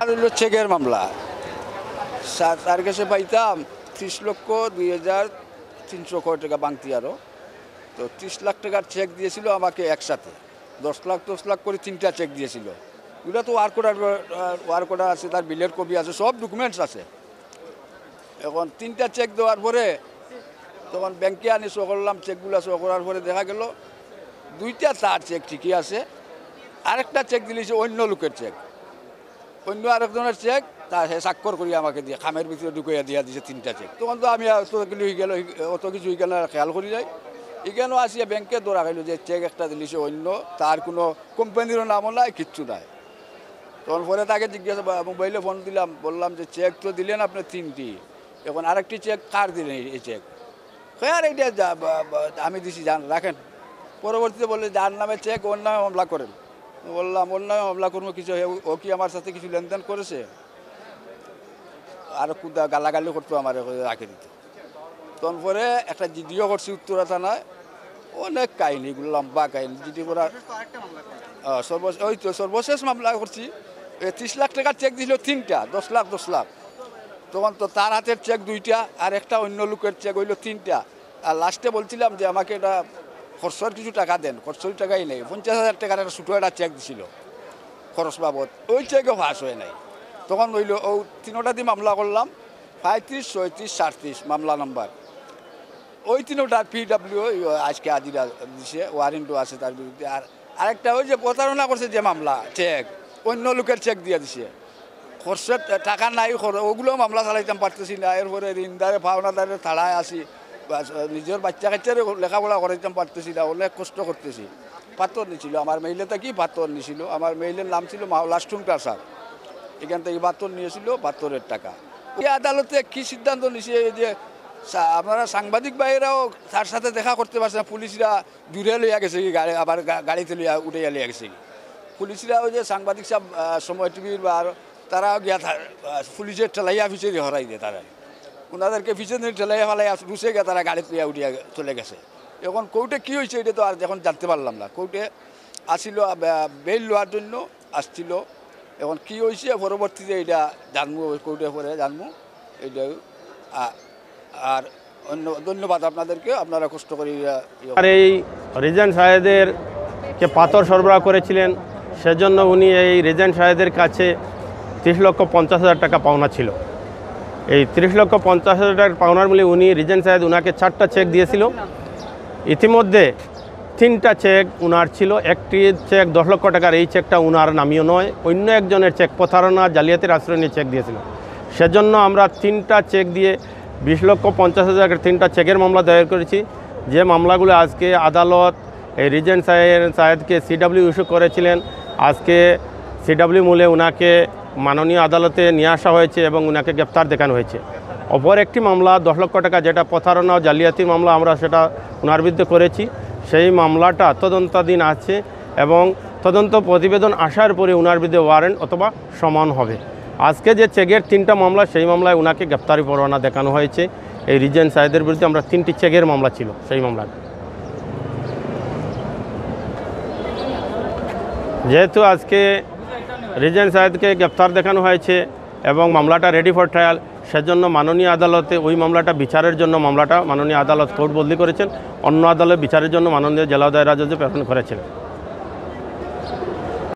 আর হইল চেকের মামলা, তার কাছে পাইতাম 30,02,300 টাকা বাংতি আরও। তো 30 লাখ টাকার চেক দিয়েছিল আমাকে একসাথে, 10 লাখ 10 লাখ করে 3টা চেক দিয়েছিল। এগুলো তো ওয়ার্ক অর্ডার আছে, তার বিলের কপি আছে, সব ডকুমেন্টস আছে। এখন 3টা চেক দেওয়ার পরে তখন ব্যাংকে আনি শো করলাম, চেকগুলো শো করার পরে দেখা গেল 2টা তার চেক ঠিকই আছে, আরেকটা চেক দিলেছে অন্য লোকের চেক, অন্য আরেকজনের চেক, তা সে স্বাক্ষর করি আমাকে দিয়ে খামের ভিতরে ঢুকিয়ে দিয়া দিয়েছে 3টা চেক। তখন তো আমি অত কিছু এখানে খেয়াল করি যাই। এখানেও আসিয়া ব্যাংকে ধরা খাইল যে চেক একটা দিলেছে অন্য, তার কোনো কোম্পানিরও নামও নাই, কিচ্ছু নাই। তখন পরে তাকে জিজ্ঞাসা, মোবাইলে ফোন দিলাম, বললাম যে চেক তো দিলেন আপনি 3টি, এখন আরেকটি চেক কার দিলেন এই চেক? আর এইটা আমি দিছি, রাখেন। পরবর্তীতে বললে যার নামে চেক ওর নামে মামলা করেন। বললাম ওর নামে মামলা করবো, কিছু ও কি আমার সাথে কিছু লেনদেন করেছে? আরও গালাগালি করতো আমার, রাখে দিত। তখন পরে একটা জিডিও করছি উত্তরা থানায়, অনেক কাহিনি, এগুলো লম্বা কাহিনি। জিডি করার ওই তো সর্বশেষ মামলা করছি, 30 লাখ টাকার চেক দিয়েছিল 3টা, 10 লাখ 10 লাখ। তখন তো তার হাতের চেক 2টা, আর একটা অন্য লোকের চেক হইল 3টা। আর লাস্টে বলছিলাম যে আমাকে এটা খরচর কিছু টাকা দেন, খরচর টাকাই নেই। 50,000 টাকার একটা ছোটো একটা চেক দিছিল খরচ বাবদ, ওই চেকও ফাঁস হয়ে নাই। তখন হইল ও 3টা দিয়ে মামলা করলাম, 35, 36, 37 মামলা নাম্বার। ওই 3টা PW আজকে আজিরা দিছে, ওয়ারেন্টও আছে তার বিরুদ্ধে। আর আরেকটা ওই যে প্রতারণা করছে যে মামলা, চেক অন্য লোকের চেক দিয়ে দিছে, খরচের টাকা নাই, ওগুলো মামলা চালাইতাম পারতেছি না। এরপরে ঋণদারে পাওনাদারে থাড়ায় আসি, নিজের বাচ্চা কাচ্চারে লেখাপড়া করাইতাম পারতেছি না, অনেক কষ্ট করতেছি। পাথর নিছিল আমার মেইলে, কি পাথর নিছিল, আমার মেইলের নাম ছিল লাস্টুমটার স্যার। এখান থেকে পাথর নিয়েছিল, পাথরের টাকা। এই আদালতে কি সিদ্ধান্ত নিছে যে আপনারা সাংবাদিক ভাইয়েরাও তার সাথে দেখা করতে পারছে না, পুলিশরা দূরে লইয়া গেছে কি, গাড়ি আবার গাড়িতে লইয়া উঠে লইয়া গেছে কি। পুলিশরা ওই যে সাংবাদিক সব সময় টিভির বা তারা গিয়া পুলিশের ঠেলাইয়া ফিচে হরাই দেয়, তারা ওনাদেরকে পিছনে নিয়ে ঠেলাইয়া ফেলাইয়া রুসে গিয়ে তারা গাড়িতে লইয়া উঠিয়া চলে গেছে। এখন কোর্টে কী হয়েছে এটা তো আর এখন জানতে পারলাম না। কোর্টে আসছিল বেল লওয়ার জন্য আসছিল, এখন কী হয়েছে পরবর্তীতে এটা জানবো, কোর্টে পরে জানবো এইটা। আর অন্য ধন্যবাদ আপনাদেরকে, আপনারা কষ্ট করে। আর এই রিজেন্ট সাহেদেরকে পাথর সরবরাহ করেছিলেন, সেজন্য উনি এই রিজেন্ট সাহেদের কাছে 30,50,000 টাকা পাওনা ছিল। এই 30,50,000 টাকা পাওনার মূল্যে উনি রিজেন্ট সাহেদ উনাকে 4টা চেক দিয়েছিল। ইতিমধ্যে 3টা চেক উনার ছিল, একটি চেক 10 লক্ষ টাকার, এই চেকটা উনার নামীয় নয়, অন্য একজনের চেক, প্রতারণা জালিয়াতির আশ্রয় নিয়ে চেক দিয়েছিল। সেজন্য আমরা 3টা চেক দিয়ে 20,50,000 3টা চেকের মামলা দায়ের করেছি। যে মামলাগুলো আজকে আদালত এই রিজেন্ট সাহেদকে CW ইস্যু করেছিলেন, আজকে CW মূলে উনাকে মাননীয় আদালতে নিয়ে আসা হয়েছে এবং উনাকে গ্রেপ্তার দেখানো হয়েছে। অপর একটি মামলা 10 লক্ষ টাকা, যেটা প্রতারণা ও জালিয়াতির মামলা, আমরা সেটা উনার বিরুদ্ধে করেছি। সেই মামলাটা তদন্তাধীন আছে এবং তদন্ত প্রতিবেদন আসার পরে উনার বিরুদ্ধে ওয়ারেন্ট অথবা সমন হবে। আজকে যে চেকের 3টা মামলা, সেই মামলায় উনাকে গ্রেপ্তারি পরোয়ানা দেখানো হয়েছে। এই রিজেন্ট সাহেদের বিরুদ্ধে আমরা 3টি চেকের মামলা ছিল, সেই মামলা। যেহেতু আজকে রিজেন্ট সাহেদকে গ্রেপ্তার দেখানো হয়েছে এবং মামলাটা রেডি ফর ট্রায়াল, সেজন্য মাননীয় আদালতে ওই মামলাটা বিচারের জন্য মামলাটা মাননীয় আদালত কোর্ট বদলি করেছেন, অন্য আদালত বিচারের জন্য মাননীয় জেলা দায়রা জজে প্রেরণ করেছিলেন।